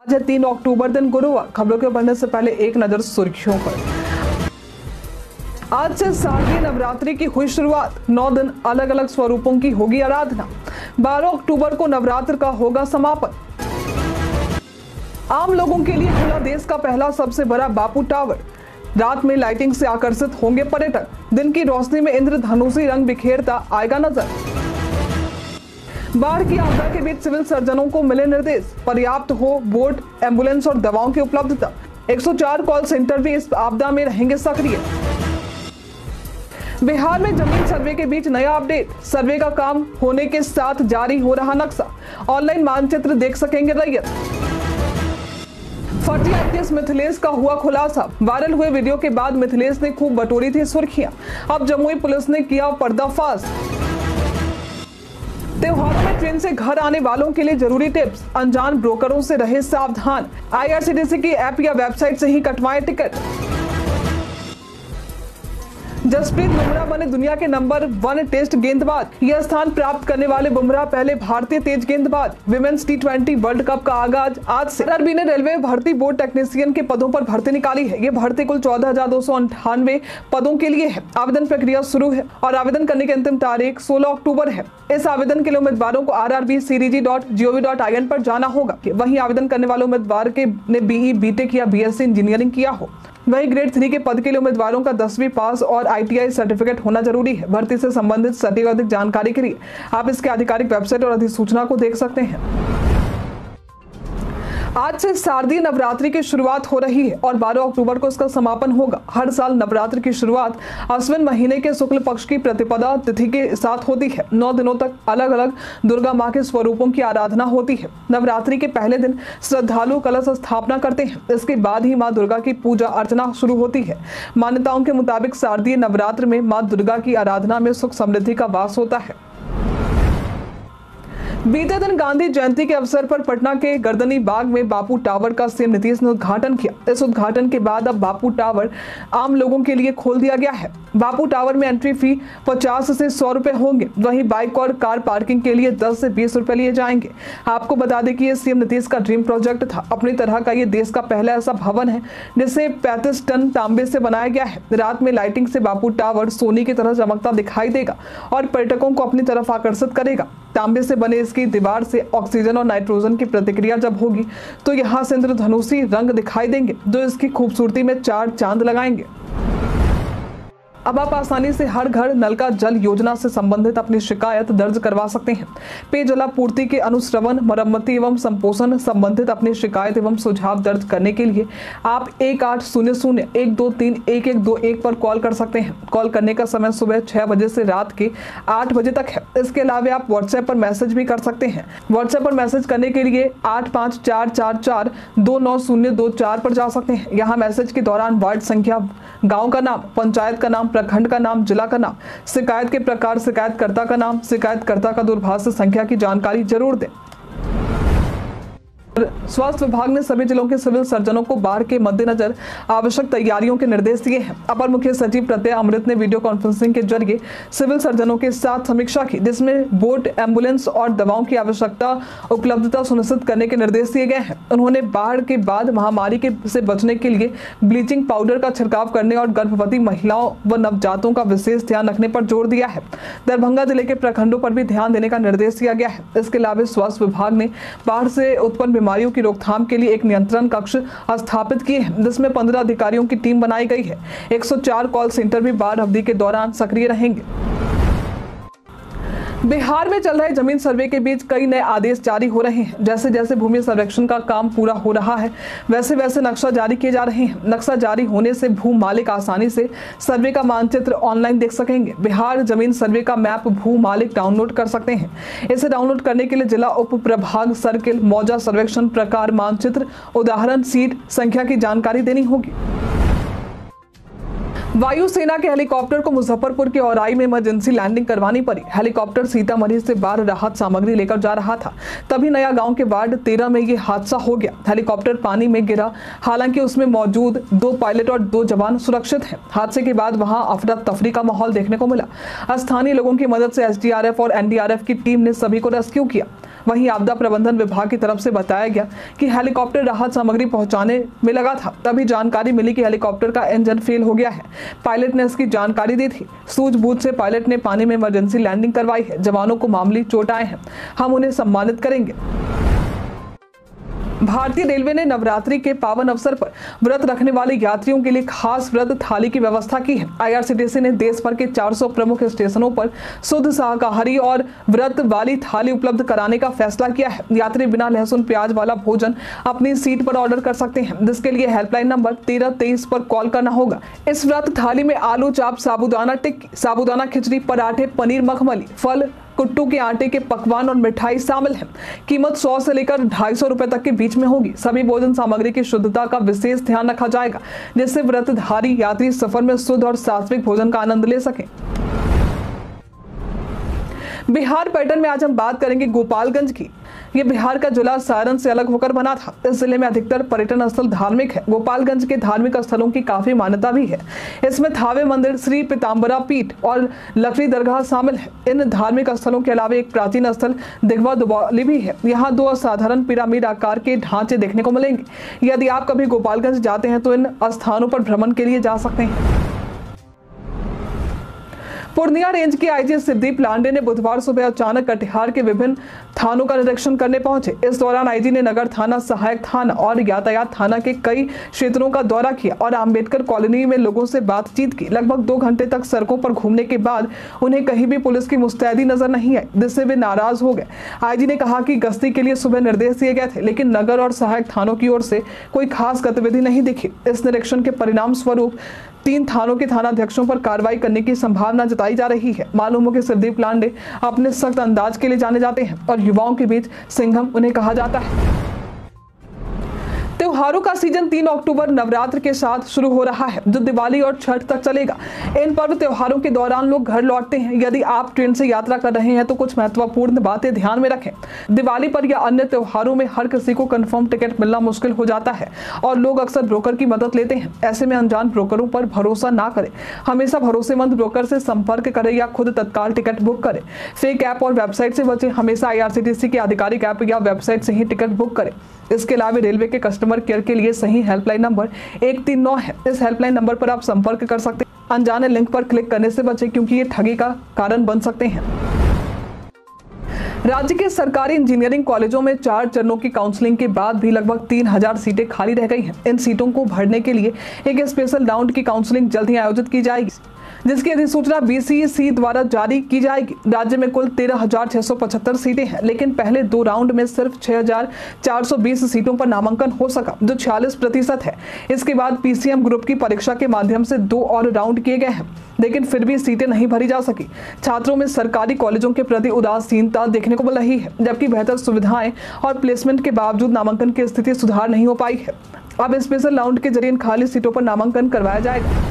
आज 3 अक्टूबर दिन गुरुवार। खबरों के बढ़ने से पहले एक नजर सुर्खियों पर। आज से शारदीय नवरात्रि की हुई शुरुआत। 9 दिन अलग अलग स्वरूपों की होगी आराधना। 12 अक्टूबर को नवरात्र का होगा समापन। आम लोगों के लिए खुला देश का पहला सबसे बड़ा बापू टावर। रात में लाइटिंग से आकर्षित होंगे पर्यटक। दिन की रोशनी में इंद्रधनुषी रंग बिखेरता आएगा नजर। बाढ़ की आपदा के बीच सिविल सर्जनों को मिले निर्देश। पर्याप्त हो बोट, एम्बुलेंस और दवाओं की उपलब्धता। 104 कॉल सेंटर भी इस आपदा में रहेंगे सक्रिय। बिहार में जमीन सर्वे के बीच नया अपडेट। सर्वे का काम होने के साथ जारी हो रहा नक्शा। ऑनलाइन मानचित्र देख सकेंगे रैयत। फर्जी आईपीएस मिथिलेश का हुआ खुलासा। वायरल हुए वीडियो के बाद मिथिलेश ने खूब बटोरी थी सुर्खियां। अब जमुई पुलिस ने किया पर्दाफाश। त्योहारों में ट्रेन से घर आने वालों के लिए जरूरी टिप्स। अनजान ब्रोकरों से रहे सावधान। आईआरसीटीसी की ऐप या वेबसाइट से ही कटवाएं टिकट। जसप्रीत बुमराह बने दुनिया के नंबर 1 टेस्ट गेंदबाज। यह स्थान प्राप्त करने वाले बुमराह पहले भारतीय तेज गेंदबाज। विमेंस T20 वर्ल्ड कप का आगाज आज से। आरआरबी ने रेलवे भर्ती बोर्ड टेक्नीशियन के पदों पर भर्ती निकाली है। ये भर्ती कुल 14,298 पदों के लिए है। आवेदन प्रक्रिया शुरू है और आवेदन करने की अंतिम तारीख 16 अक्टूबर है। इस आवेदन के लिए उम्मीदवारों को rrbcdg.gov.in पर जाना होगा। वहीं आवेदन करने वाले उम्मीदवार ने BE, BTech या BSc इंजीनियरिंग किया हो। वही ग्रेड 3 के पद के लिए उम्मीदवारों का 10वीं पास और ITI सर्टिफिकेट होना जरूरी है। भर्ती से संबंधित सटीक और अधिक जानकारी के लिए आप इसके आधिकारिक वेबसाइट और अधिसूचना को देख सकते हैं। आज से शारदीय नवरात्रि की शुरुआत हो रही है और 12 अक्टूबर को इसका समापन होगा। हर साल नवरात्र की शुरुआत अश्विन महीने के शुक्ल पक्ष की प्रतिपदा तिथि के साथ होती है। 9 दिनों तक अलग अलग दुर्गा मां के स्वरूपों की आराधना होती है। नवरात्रि के पहले दिन श्रद्धालु कलश स्थापना करते हैं। इसके बाद ही मां दुर्गा की पूजा अर्चना शुरू होती है। मान्यताओं के मुताबिक शारदीय नवरात्र में मां दुर्गा की आराधना में सुख समृद्धि का वास होता है। बीते दिन गांधी जयंती के अवसर पर पटना के गर्दनी बाग में बापू टावर का सीएम नीतीश ने उद्घाटन किया। इस उद्घाटन के बाद अब बापू टावर आम लोगों के लिए खोल दिया गया है। बापू टावर में एंट्री फी 50 से 100 रुपए होंगे। वहीं बाइक और कार पार्किंग के लिए 10 से 20 रुपए लिए जाएंगे। आपको बता दें कि ये सीएम नीतीश का ड्रीम प्रोजेक्ट था। अपनी तरह का ये देश का पहला ऐसा भवन है जिसे 35 टन तांबे से बनाया गया है। रात में लाइटिंग से बापू टावर सोने की तरह चमकता दिखाई देगा और पर्यटकों को अपनी तरफ आकर्षित करेगा। तांबे से बने इसकी दीवार से ऑक्सीजन और नाइट्रोजन की प्रतिक्रिया जब होगी तो यहाँ से इंद्रधनुषी रंग दिखाई देंगे जो इसकी खूबसूरती में 4 चांद लगाएंगे। अब आप आसानी से हर घर नल का जल योजना से संबंधित अपनी शिकायत दर्ज करवा सकते हैं। पेयजलापूर्ति के अनुश्रवण, मरम्मति एवं संपोषण संबंधित अपनी शिकायत एवं सुझाव दर्ज करने के लिए आप 1800-123-1121 पर कॉल कर सकते हैं। कॉल करने का समय सुबह 6 बजे से रात के 8 बजे तक है। इसके अलावा आप व्हाट्सएप पर मैसेज भी कर सकते हैं। व्हाट्सएप पर मैसेज करने के लिए 8544429024 पर जा सकते हैं। यहाँ मैसेज के दौरान वार्ड संख्या, गाँव का नाम, पंचायत का नाम, प्रखंड का नाम, जिला का नाम, शिकायत के प्रकार, शिकायतकर्ता का नाम, शिकायतकर्ता का दूरभाष संख्या की जानकारी जरूर दें। स्वास्थ्य विभाग ने सभी जिलों के सिविल सर्जनों को बाढ़ के मद्देनजर आवश्यक तैयारियों के निर्देश दिए हैं। अपर मुख्य सचिव प्रत्यय अमृत ने वीडियो कॉन्फ्रेंसिंग के जरिए सिविल सर्जनों के साथ समीक्षा की, जिसमें बोट, एम्बुलेंस और दवाओं की आवश्यकता उपलब्धता सुनिश्चित करने के निर्देश दिए गए हैं। उन्होंने बाढ़ के बाद महामारी से बचने के लिए ब्लीचिंग पाउडर का छिड़काव करने और गर्भवती महिलाओं व नवजातों का विशेष ध्यान रखने पर जोर दिया है। दरभंगा जिले के प्रखंडों पर भी ध्यान देने का निर्देश दिया गया है। इसके अलावा स्वास्थ्य विभाग ने बाढ़ से उत्पन्न बीमारियों की रोकथाम के लिए एक नियंत्रण कक्ष स्थापित किए हैं, जिसमें 15 अधिकारियों की टीम बनाई गई है। 104 कॉल सेंटर भी बाढ़ अवधि के दौरान सक्रिय रहेंगे। बिहार में चल रहे जमीन सर्वे के बीच कई नए आदेश जारी हो रहे हैं। जैसे जैसे भूमि सर्वेक्षण का काम पूरा हो रहा है, वैसे वैसे नक्शा जारी किए जा रहे हैं। नक्शा जारी होने से भू मालिक आसानी से सर्वे का मानचित्र ऑनलाइन देख सकेंगे। बिहार जमीन सर्वे का मैप भू मालिक डाउनलोड कर सकते हैं। इसे डाउनलोड करने के लिए जिला, उप प्रभाग, सर्किल, मौजा, सर्वेक्षण प्रकार, मानचित्र, उदाहरण, सीट संख्या की जानकारी देनी होगी। वायुसेना के हेलीकॉप्टर को मुजफ्फरपुर के औराई में इमरजेंसी लैंडिंग करवानी पड़ी। हेलीकॉप्टर सीतामढ़ी से बाढ़ राहत सामग्री लेकर जा रहा था, तभी नया गांव के वार्ड 13 में ये हादसा हो गया। हेलीकॉप्टर पानी में गिरा, हालांकि उसमें मौजूद 2 पायलट और 2 जवान सुरक्षित हैं। हादसे के बाद वहां अफरा तफरी का माहौल देखने को मिला। स्थानीय लोगों की मदद से SDRF और NDRF की टीम ने सभी को रेस्क्यू किया। वहीं आपदा प्रबंधन विभाग की तरफ से बताया गया कि हेलीकॉप्टर राहत सामग्री पहुंचाने में लगा था, तभी जानकारी मिली कि हेलीकॉप्टर का इंजन फेल हो गया है। पायलट ने इसकी जानकारी दी थी। सूझबूझ से पायलट ने पानी में इमरजेंसी लैंडिंग करवाई है। जवानों को मामूली चोट आए हैं, हम उन्हें सम्मानित करेंगे। भारतीय रेलवे ने नवरात्रि के पावन अवसर पर व्रत रखने वाले यात्रियों के लिए खास व्रत थाली की व्यवस्था की है। IRCTC ने देश भर के 400 प्रमुख स्टेशनों पर शुद्ध शाकाहारी और व्रत वाली थाली उपलब्ध कराने का फैसला किया है। यात्री बिना लहसुन प्याज वाला भोजन अपनी सीट पर ऑर्डर कर सकते हैं, जिसके लिए हेल्पलाइन नंबर 1323 पर कॉल करना होगा। इस व्रत थाली में आलू चाप, साबूदाना टिक्की, साबूदाना खिचड़ी, पराठे, पनीर मखमली, फल, कुट्टू के आटे के पकवान और मिठाई शामिल है। कीमत 100 से लेकर 250 रुपए तक के बीच में होगी। सभी भोजन सामग्री की शुद्धता का विशेष ध्यान रखा जाएगा, जिससे व्रतधारी यात्री सफर में शुद्ध और सात्विक भोजन का आनंद ले सकें। बिहार पर्यटन में आज हम बात करेंगे गोपालगंज की। ये बिहार का जिला सारण से अलग होकर बना था। इस जिले में अधिकतर पर्यटन स्थल धार्मिक है। गोपालगंज के धार्मिक स्थलों की काफी मान्यता भी है। इसमें थावे मंदिर, श्री पीताम्बरा पीठ और लकड़ी दरगाह शामिल है। इन धार्मिक स्थलों के अलावा एक प्राचीन स्थल दिघवा दुबौली भी है। यहाँ 2 असाधारण पिरामिड आकार के ढांचे देखने को मिलेंगे। यदि आप कभी गोपालगंज जाते हैं तो इन स्थानों पर भ्रमण के लिए जा सकते हैं। पूर्णिया रेंज के आईजी सिद्दीप लांडे ने बुधवार सुबह अचानक कटिहार के विभिन्न थानों का निरीक्षण करने पहुंचे। इस दौरान आईजी ने नगर थाना, सहायक थाना और यातायात थाना के कई क्षेत्रों का दौरा किया और अंबेडकर कॉलोनी में लोगों से बातचीत की। लगभग 2 घंटे तक सड़कों पर घूमने के बाद उन्हें कहीं भी पुलिस की मुस्तैदी नजर नहीं आई, जिससे वे नाराज हो गए। आईजी ने कहा कि गश्ती के लिए सुबह निर्देश दिए गए थे, लेकिन नगर और सहायक थानों की ओर से कोई खास गतिविधि नहीं दिखी। इस निरीक्षण के परिणाम स्वरूप 3 थानों के थानाध्यक्षों पर कार्रवाई करने की संभावना जताई जा रही है। मालूम हो कि सिद्दीप लांडे अपने सख्त अंदाज के लिए जाने जाते हैं और युवाओं के बीच सिंघम उन्हें कहा जाता है। त्योहारों का सीजन 3 अक्टूबर नवरात्र के साथ शुरू हो रहा है, जो दिवाली और छठ तक चलेगा। इन पर्व त्योहारों के दौरान लोग घर लौटते हैं। यदि आप ट्रेन से यात्रा कर रहे हैं तो कुछ महत्वपूर्ण बातें ध्यान में रखें। दिवाली पर या अन्य त्योहारों में हर किसी को कंफर्म टिकट मिलना मुश्किल हो जाता है और लोग अक्सर ब्रोकर की मदद लेते हैं। ऐसे में अनजान ब्रोकरों पर भरोसा ना करें। हमेशा भरोसेमंद ब्रोकर से संपर्क करें या खुद तत्काल टिकट बुक करें। फेक ऐप और वेबसाइट से बचें। हमेशा IRCTC के आधिकारिक ऐप या वेबसाइट से ही टिकट बुक करें। इसके अलावा रेलवे के कस्टमर केयर के लिए सही हेल्पलाइन नंबर 139 है। इस हेल्पलाइन नंबर पर आप संपर्क कर सकते हैं। अनजाने लिंक पर क्लिक करने से बचें, क्योंकि ये ठगी का कारण बन सकते हैं। राज्य के सरकारी इंजीनियरिंग कॉलेजों में 4 चरणों की काउंसलिंग के बाद भी लगभग 3000 सीटें खाली रह गई हैं। इन सीटों को भरने के लिए एक स्पेशल राउंड की काउंसलिंग जल्द ही आयोजित की जाएगी, जिसकी अधिसूचना BCEC द्वारा जारी की जाएगी। राज्य में कुल 13,675 सीटें हैं, लेकिन पहले 2 राउंड में सिर्फ 6,420 सीटों पर नामांकन हो सका, जो 46% है। इसके बाद PCM ग्रुप की परीक्षा के माध्यम से 2 और राउंड किए गए हैं, लेकिन फिर भी सीटें नहीं भरी जा सकी। छात्रों में सरकारी कॉलेजों के प्रति उदासीनता देखने को मिल रही है, जबकि बेहतर सुविधाएं और प्लेसमेंट के बावजूद नामांकन की स्थिति सुधार नहीं हो पाई है। अब स्पेशल राउंड के जरिए खाली सीटों पर नामांकन करवाया जाएगा।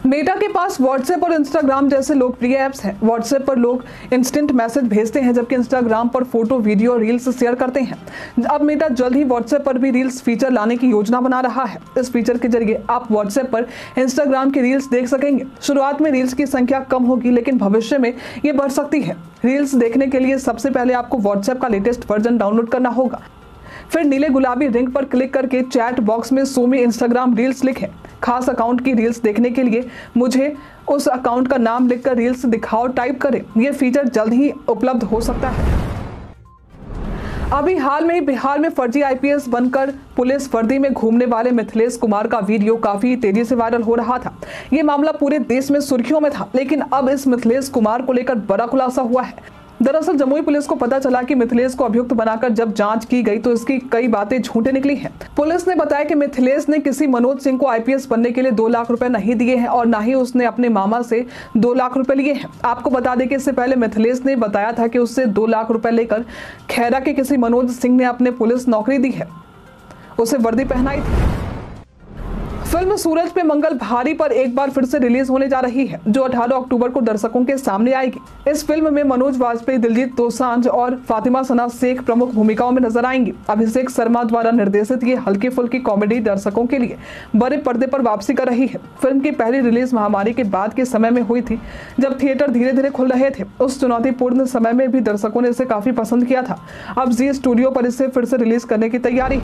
मेटा के पास व्हाट्सएप और इंस्टाग्राम जैसे लोकप्रिय ऐप्स हैं। व्हाट्सएप पर लोग इंस्टेंट मैसेज भेजते हैं, जबकि इंस्टाग्राम पर फोटो, वीडियो और रील्स शेयर करते हैं। अब मेटा जल्द ही व्हाट्सएप पर भी रील्स फीचर लाने की योजना बना रहा है। इस फीचर के जरिए आप व्हाट्सएप पर इंस्टाग्राम की रील्स देख सकेंगे। शुरुआत में रील्स की संख्या कम होगी, लेकिन भविष्य में ये बढ़ सकती है। रील्स देखने के लिए सबसे पहले आपको व्हाट्सएप का लेटेस्ट वर्जन डाउनलोड करना होगा। फिर नीले गुलाबी रिंग पर क्लिक करके चैट बॉक्स में शो मी इंस्टाग्राम रील्स लिखें। खास अकाउंट की रील्स देखने के लिए मुझे उस अकाउंट का नाम लिखकर रील्स दिखाओ टाइप करें। यह फीचर जल्द ही उपलब्ध हो सकता है। अभी हाल में ही बिहार में फर्जी IPS बनकर पुलिस वर्दी में घूमने वाले मिथिलेश कुमार का वीडियो काफी तेजी से वायरल हो रहा था। ये मामला पूरे देश में सुर्खियों में था, लेकिन अब इस मिथिलेश कुमार को लेकर बड़ा खुलासा हुआ है। दरअसल जमुई पुलिस को पता चला कि मिथिलेश को अभियुक्त बनाकर जब जांच की गई तो इसकी कई बातें झूठे निकली हैं। पुलिस ने बताया कि मिथिलेश ने किसी मनोज सिंह को IPS बनने के लिए 2 लाख रुपए नहीं दिए हैं और ना ही उसने अपने मामा से 2 लाख रुपए लिए हैं। आपको बता दें कि इससे पहले मिथिलेश ने बताया था कि उससे 2 लाख रुपए लेकर खैरा के किसी मनोज सिंह ने अपने पुलिस नौकरी दी है, उसे वर्दी पहनाई थी। फिल्म सूरज पे मंगल भारी पर एक बार फिर से रिलीज होने जा रही है, जो 18 अक्टूबर को दर्शकों के सामने आएगी। इस फिल्म में मनोज वाजपेयी, दिलजीत दोसांझ और फातिमा सना शेख प्रमुख भूमिकाओं में नजर आएंगी। अभिषेक शर्मा द्वारा निर्देशित ये हल्की फुल्की कॉमेडी दर्शकों के लिए बड़े पर्दे पर वापसी कर रही है। फिल्म की पहली रिलीज महामारी के बाद के समय में हुई थी, जब थिएटर धीरे धीरे खुल रहे थे। उस चुनौतीपूर्ण समय में भी दर्शकों ने इसे काफी पसंद किया था। अब जी स्टूडियो पर इसे फिर से रिलीज करने की तैयारी